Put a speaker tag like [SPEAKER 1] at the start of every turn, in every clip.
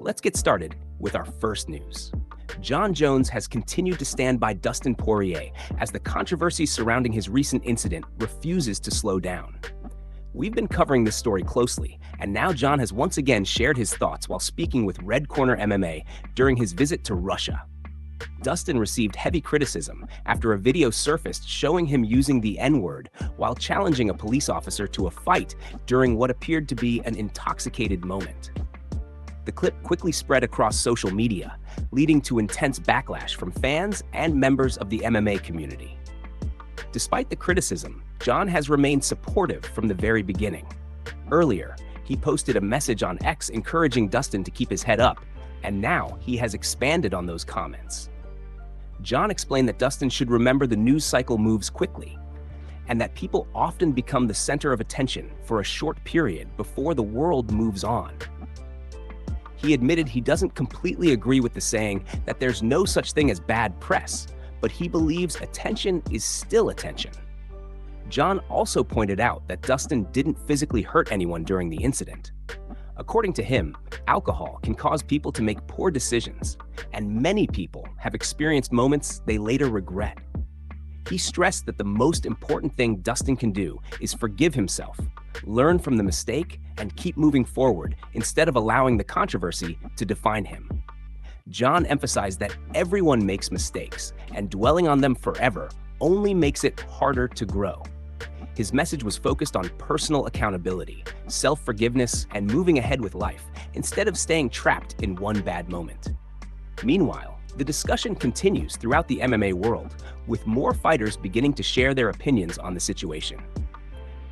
[SPEAKER 1] Let's get started with our first news. Jon Jones has continued to stand by Dustin Poirier as the controversy surrounding his recent incident refuses to slow down. We've been covering this story closely, and now Jon has once again shared his thoughts while speaking with Red Corner MMA during his visit to Russia. Dustin received heavy criticism after a video surfaced showing him using the N-word while challenging a police officer to a fight during what appeared to be an intoxicated moment. The clip quickly spread across social media, leading to intense backlash from fans and members of the MMA community. Despite the criticism, Jon has remained supportive from the very beginning. Earlier, he posted a message on X encouraging Dustin to keep his head up, and now he has expanded on those comments. Jon explained that Dustin should remember the news cycle moves quickly, and that people often become the center of attention for a short period before the world moves on. He admitted he doesn't completely agree with the saying that there's no such thing as bad press, but he believes attention is still attention. Jon also pointed out that Dustin didn't physically hurt anyone during the incident. According to him, alcohol can cause people to make poor decisions, and many people have experienced moments they later regret. He stressed that the most important thing Dustin can do is forgive himself, learn from the mistake, and keep moving forward instead of allowing the controversy to define him. Jon emphasized that everyone makes mistakes, and dwelling on them forever only makes it harder to grow. His message was focused on personal accountability, self-forgiveness, and moving ahead with life, instead of staying trapped in one bad moment. Meanwhile, the discussion continues throughout the MMA world, with more fighters beginning to share their opinions on the situation.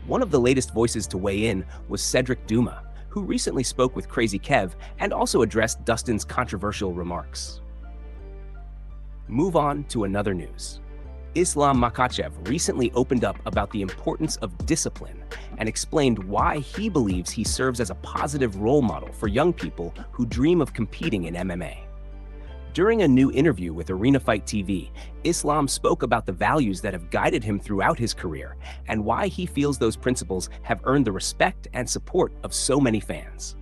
[SPEAKER 1] One of the latest voices to weigh in was Cedric Duma, who recently spoke with Crazy Kev and also addressed Dustin's controversial remarks. Move on to another news. Islam Makhachev recently opened up about the importance of discipline and explained why he believes he serves as a positive role model for young people who dream of competing in MMA. During a new interview with Arena Fight TV, Islam spoke about the values that have guided him throughout his career and why he feels those principles have earned the respect and support of so many fans.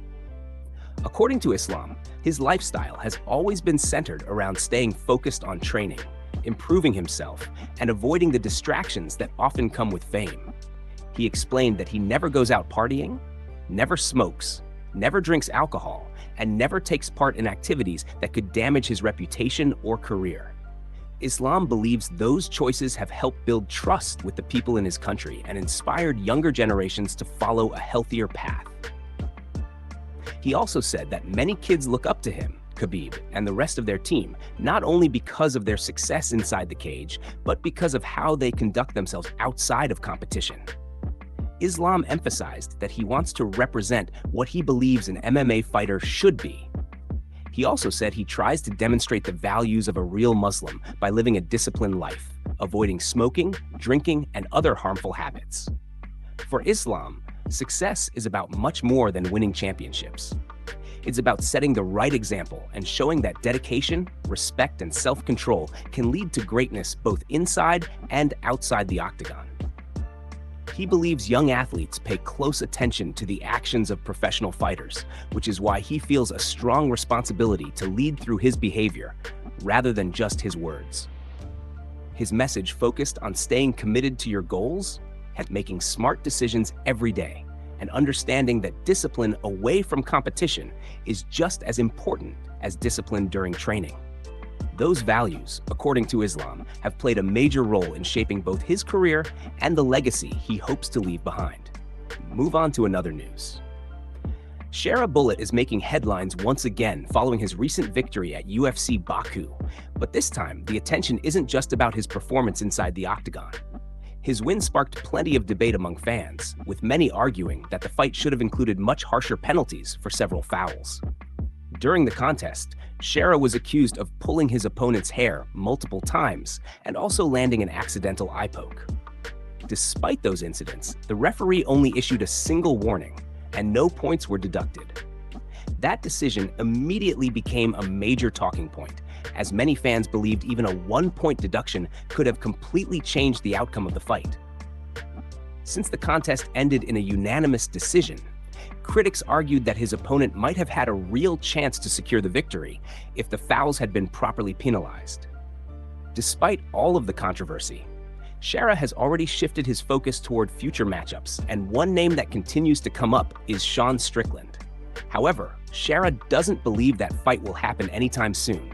[SPEAKER 1] According to Islam, his lifestyle has always been centered around staying focused on training, improving himself, and avoiding the distractions that often come with fame. He explained that he never goes out partying, never smokes, never drinks alcohol, and never takes part in activities that could damage his reputation or career. Islam believes those choices have helped build trust with the people in his country and inspired younger generations to follow a healthier path. He also said that many kids look up to him, Khabib, and the rest of their team, not only because of their success inside the cage, but because of how they conduct themselves outside of competition. Islam emphasized that he wants to represent what he believes an MMA fighter should be. He also said he tries to demonstrate the values of a real Muslim by living a disciplined life, avoiding smoking, drinking, and other harmful habits. For Islam, success is about much more than winning championships. It's about setting the right example and showing that dedication, respect, and self-control can lead to greatness both inside and outside the octagon. He believes young athletes pay close attention to the actions of professional fighters, which is why he feels a strong responsibility to lead through his behavior rather than just his words. His message focused on staying committed to your goals and making smart decisions every day, and understanding that discipline away from competition is just as important as discipline during training. Those values, according to Islam, have played a major role in shaping both his career and the legacy he hopes to leave behind. Move on to another news. Shara is making headlines once again following his recent victory at UFC Baku, but this time the attention isn't just about his performance inside the octagon. His win sparked plenty of debate among fans, with many arguing that the fight should have included much harsher penalties for several fouls. During the contest, Shara was accused of pulling his opponent's hair multiple times and also landing an accidental eye poke. Despite those incidents, the referee only issued a single warning, and no points were deducted. That decision immediately became a major talking point, as many fans believed even a 1-point deduction could have completely changed the outcome of the fight. Since the contest ended in a unanimous decision, Critics argued that his opponent might have had a real chance to secure the victory if the fouls had been properly penalized. Despite all of the controversy, Shara has already shifted his focus toward future matchups, and one name that continues to come up is Sean Strickland. However, Shara doesn't believe that fight will happen anytime soon.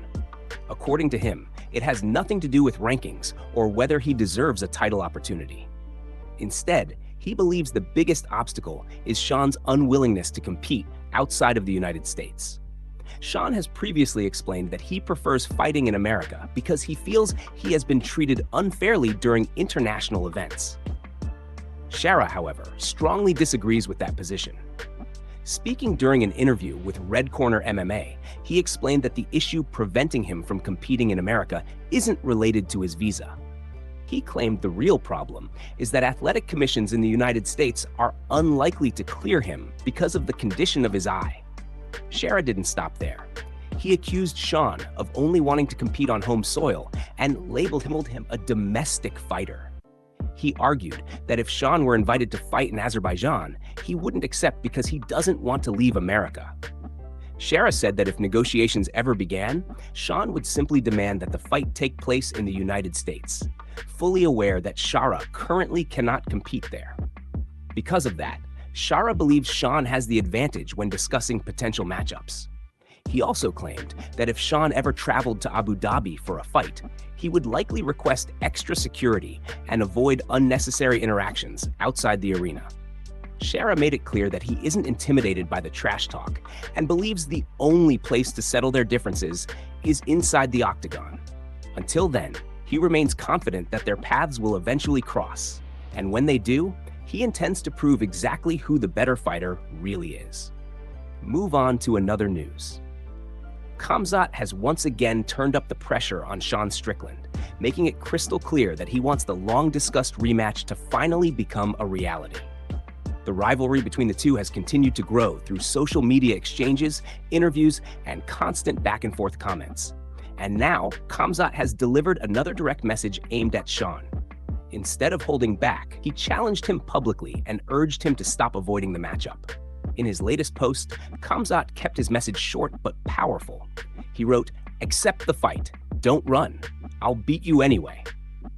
[SPEAKER 1] According to him, it has nothing to do with rankings or whether he deserves a title opportunity. Instead, he believes the biggest obstacle is Sean's unwillingness to compete outside of the United States. Sean has previously explained that he prefers fighting in America because he feels he has been treated unfairly during international events. Shara, however, strongly disagrees with that position. Speaking during an interview with Red Corner MMA, he explained that the issue preventing him from competing in America isn't related to his visa. He claimed the real problem is that athletic commissions in the United States are unlikely to clear him because of the condition of his eye. Shara didn't stop there. He accused Sean of only wanting to compete on home soil and labeled him a domestic fighter. He argued that if Sean were invited to fight in Azerbaijan, he wouldn't accept because he doesn't want to leave America. Shara said that if negotiations ever began, Sean would simply demand that the fight take place in the United States, fully aware that Shara currently cannot compete there. Because of that, Shara believes Sean has the advantage when discussing potential matchups. He also claimed that if Sean ever traveled to Abu Dhabi for a fight, he would likely request extra security and avoid unnecessary interactions outside the arena. Shara made it clear that he isn't intimidated by the trash talk and believes the only place to settle their differences is inside the octagon. Until then, he remains confident that their paths will eventually cross, and when they do, he intends to prove exactly who the better fighter really is. Move on to another news. Khamzat has once again turned up the pressure on Sean Strickland, making it crystal clear that he wants the long-discussed rematch to finally become a reality. The rivalry between the two has continued to grow through social media exchanges, interviews, and constant back-and-forth comments. And now, Khamzat has delivered another direct message aimed at Sean. Instead of holding back, he challenged him publicly and urged him to stop avoiding the matchup. In his latest post, Khamzat kept his message short but powerful. He wrote, "Accept the fight. Don't run. I'll beat you anyway."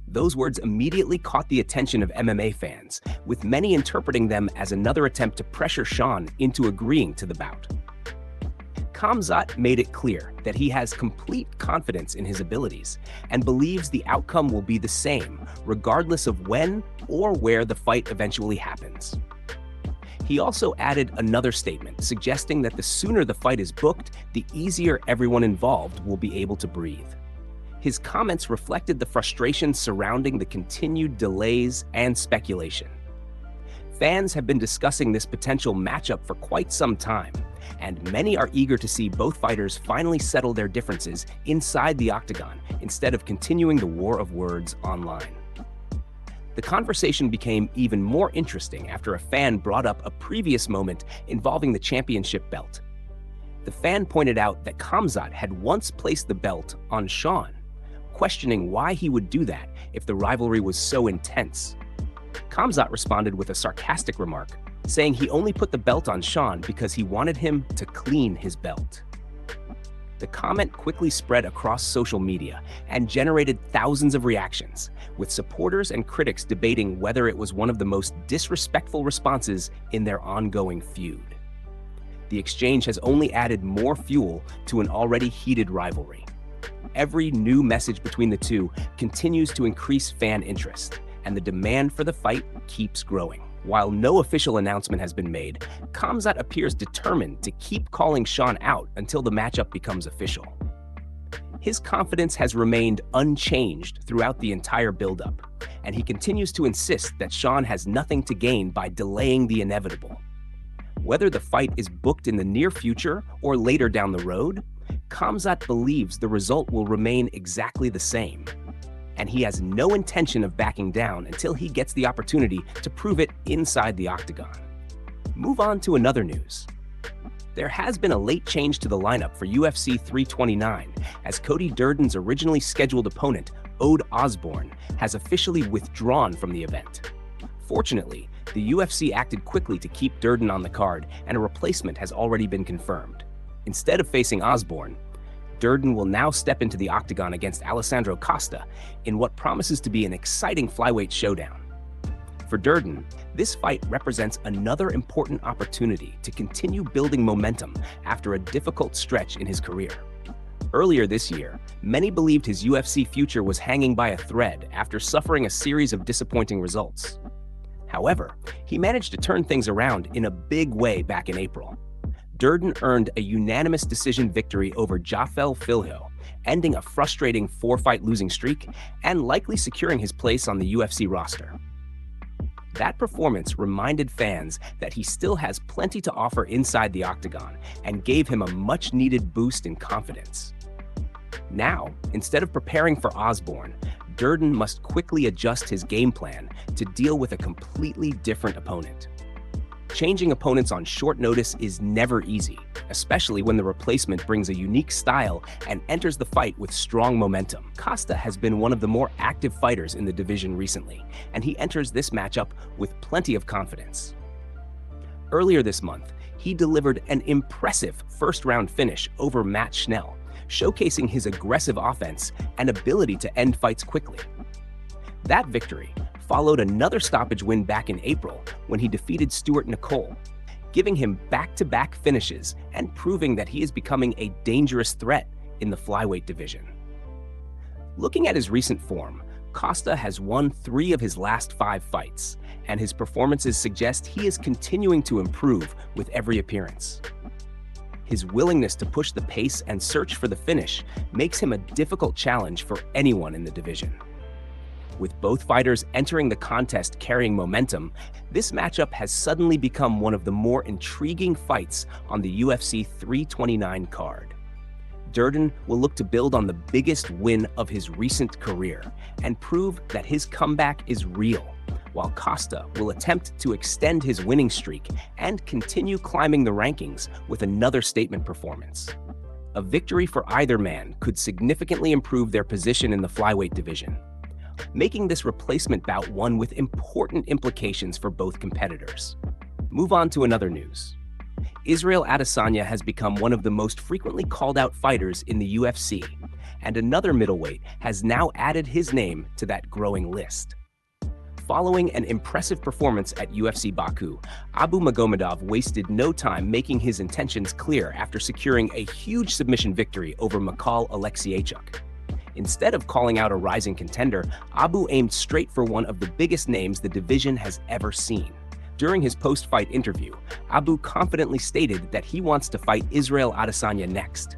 [SPEAKER 1] Those words immediately caught the attention of MMA fans, with many interpreting them as another attempt to pressure Sean into agreeing to the bout. Khamzat made it clear that he has complete confidence in his abilities and believes the outcome will be the same, regardless of when or where the fight eventually happens. He also added another statement suggesting that the sooner the fight is booked, the easier everyone involved will be able to breathe. His comments reflected the frustration surrounding the continued delays and speculation. Fans have been discussing this potential matchup for quite some time, and many are eager to see both fighters finally settle their differences inside the octagon instead of continuing the war of words online. The conversation became even more interesting after a fan brought up a previous moment involving the championship belt. The fan pointed out that Khamzat had once placed the belt on Sean, questioning why he would do that if the rivalry was so intense. Khamzat responded with a sarcastic remark, saying he only put the belt on Sean because he wanted him to clean his belt. The comment quickly spread across social media and generated thousands of reactions, with supporters and critics debating whether it was one of the most disrespectful responses in their ongoing feud. The exchange has only added more fuel to an already heated rivalry. Every new message between the two continues to increase fan interest, and the demand for the fight keeps growing. While no official announcement has been made, Khamzat appears determined to keep calling Sean out until the matchup becomes official. His confidence has remained unchanged throughout the entire buildup, and he continues to insist that Sean has nothing to gain by delaying the inevitable. Whether the fight is booked in the near future or later down the road, Khamzat believes the result will remain exactly the same, and he has no intention of backing down until he gets the opportunity to prove it inside the octagon. Move on to another news. There has been a late change to the lineup for UFC 329, as Cody Durden's originally scheduled opponent, Ode Osborne, has officially withdrawn from the event. Fortunately, The UFC acted quickly to keep Durden on the card, and a replacement has already been confirmed. Instead of facing Osborne, Durden will now step into the octagon against Alessandro Costa in what promises to be an exciting flyweight showdown. For Durden, this fight represents another important opportunity to continue building momentum after a difficult stretch in his career. Earlier this year, many believed his UFC future was hanging by a thread after suffering a series of disappointing results. However, he managed to turn things around in a big way back in April. Durden earned a unanimous decision victory over Jafel Filho, ending a frustrating 4-fight losing streak and likely securing his place on the UFC roster. That performance reminded fans that he still has plenty to offer inside the octagon and gave him a much-needed boost in confidence. Now, instead of preparing for Osborne, Durden must quickly adjust his game plan to deal with a completely different opponent. Changing opponents on short notice is never easy, especially when the replacement brings a unique style and enters the fight with strong momentum. Costa has been one of the more active fighters in the division recently, and he enters this matchup with plenty of confidence. Earlier this month, he delivered an impressive first-round finish over Matt Schnell, showcasing his aggressive offense and ability to end fights quickly. That victory followed another stoppage win back in April when he defeated Stuart Nicole, giving him back-to-back finishes and proving that he is becoming a dangerous threat in the flyweight division. Looking at his recent form, Costa has won 3 of his last 5 fights, and his performances suggest he is continuing to improve with every appearance. His willingness to push the pace and search for the finish makes him a difficult challenge for anyone in the division. With both fighters entering the contest carrying momentum, this matchup has suddenly become one of the more intriguing fights on the UFC 329 card. Durden will look to build on the biggest win of his recent career and prove that his comeback is real, while Costa will attempt to extend his winning streak and continue climbing the rankings with another statement performance. A victory for either man could significantly improve their position in the flyweight division, making this replacement bout one with important implications for both competitors. Move on to another news. Israel Adesanya has become one of the most frequently called out fighters in the UFC, and another middleweight has now added his name to that growing list. Following an impressive performance at UFC Baku, Abu Magomedov wasted no time making his intentions clear after securing a huge submission victory over Mikhail Alexiejczuk. Instead of calling out a rising contender, Abu aimed straight for one of the biggest names the division has ever seen. During his post-fight interview, Abu confidently stated that he wants to fight Israel Adesanya next.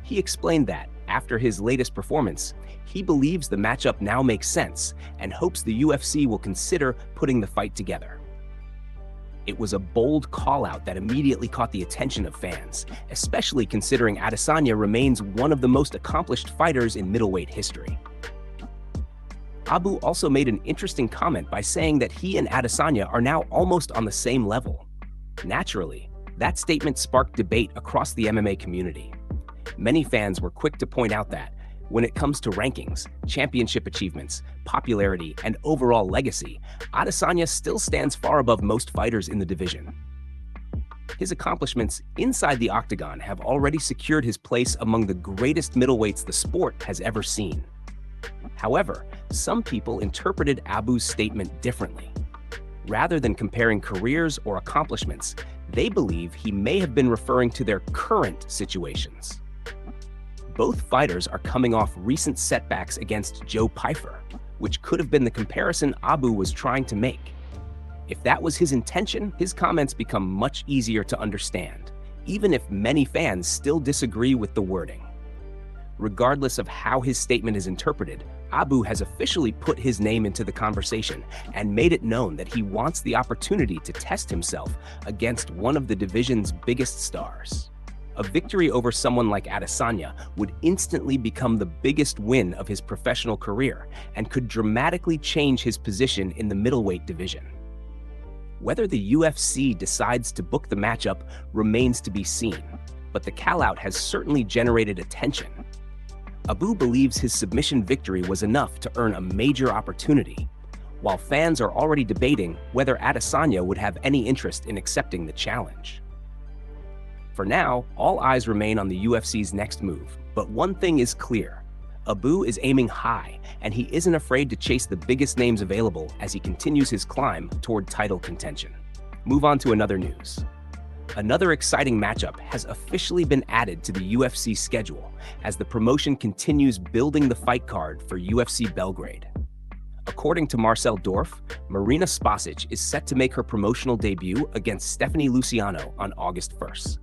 [SPEAKER 1] He explained that, after his latest performance, he believes the matchup now makes sense and hopes the UFC will consider putting the fight together. It was a bold call-out that immediately caught the attention of fans, especially considering Adesanya remains one of the most accomplished fighters in middleweight history. Abu also made an interesting comment by saying that he and Adesanya are now almost on the same level. Naturally, that statement sparked debate across the MMA community. Many fans were quick to point out that, when it comes to rankings, championship achievements, popularity, and overall legacy, Adesanya still stands far above most fighters in the division. His accomplishments inside the octagon have already secured his place among the greatest middleweights the sport has ever seen. However, some people interpreted Abu's statement differently. Rather than comparing careers or accomplishments, they believe he may have been referring to their current situations. Both fighters are coming off recent setbacks against Joe Pyfer, which could have been the comparison Abu was trying to make. If that was his intention, his comments become much easier to understand, even if many fans still disagree with the wording. Regardless of how his statement is interpreted, Abu has officially put his name into the conversation and made it known that he wants the opportunity to test himself against one of the division's biggest stars. A victory over someone like Adesanya would instantly become the biggest win of his professional career and could dramatically change his position in the middleweight division. Whether the UFC decides to book the matchup remains to be seen, but the call-out has certainly generated attention. Abu believes his submission victory was enough to earn a major opportunity, while fans are already debating whether Adesanya would have any interest in accepting the challenge. For now, all eyes remain on the UFC's next move, but one thing is clear. Abu is aiming high, and he isn't afraid to chase the biggest names available as he continues his climb toward title contention. Move on to another news. Another exciting matchup has officially been added to the UFC schedule as the promotion continues building the fight card for UFC Belgrade. According to Marcel Dorff, Marina Spasic is set to make her promotional debut against Stephanie Luciano on August 1st.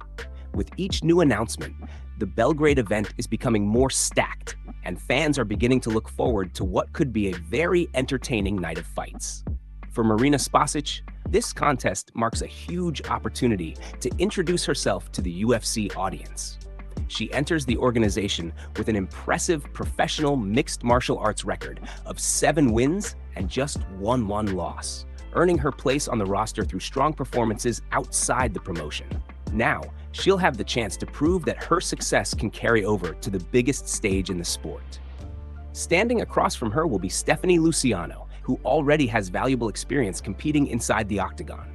[SPEAKER 1] With each new announcement, the Belgrade event is becoming more stacked, and fans are beginning to look forward to what could be a very entertaining night of fights. For Marina Spasic, this contest marks a huge opportunity to introduce herself to the UFC audience. She enters the organization with an impressive professional mixed martial arts record of 7 wins and just 1 loss, earning her place on the roster through strong performances outside the promotion. Now, she'll have the chance to prove that her success can carry over to the biggest stage in the sport. Standing across from her will be Stephanie Luciano, who already has valuable experience competing inside the octagon.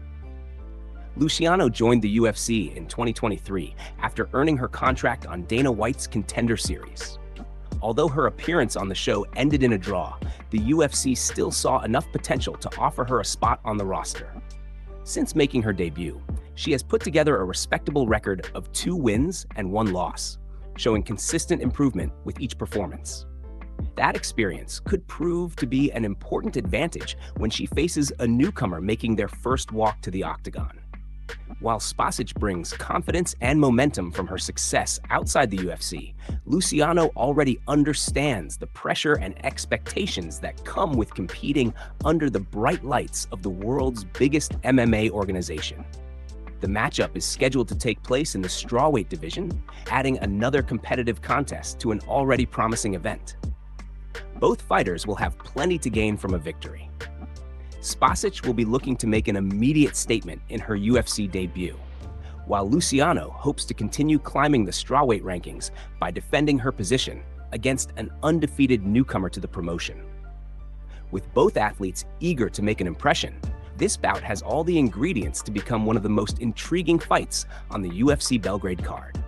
[SPEAKER 1] Luciano joined the UFC in 2023 after earning her contract on Dana White's Contender Series. Although her appearance on the show ended in a draw, the UFC still saw enough potential to offer her a spot on the roster. Since making her debut, she has put together a respectable record of 2 wins and 1 loss, showing consistent improvement with each performance. That experience could prove to be an important advantage when she faces a newcomer making their first walk to the octagon. While Spasic brings confidence and momentum from her success outside the UFC, Luciano already understands the pressure and expectations that come with competing under the bright lights of the world's biggest MMA organization. The matchup is scheduled to take place in the strawweight division, adding another competitive contest to an already promising event. Both fighters will have plenty to gain from a victory. Spasic will be looking to make an immediate statement in her UFC debut, while Luciano hopes to continue climbing the strawweight rankings by defending her position against an undefeated newcomer to the promotion. With both athletes eager to make an impression, this bout has all the ingredients to become one of the most intriguing fights on the UFC Belgrade card.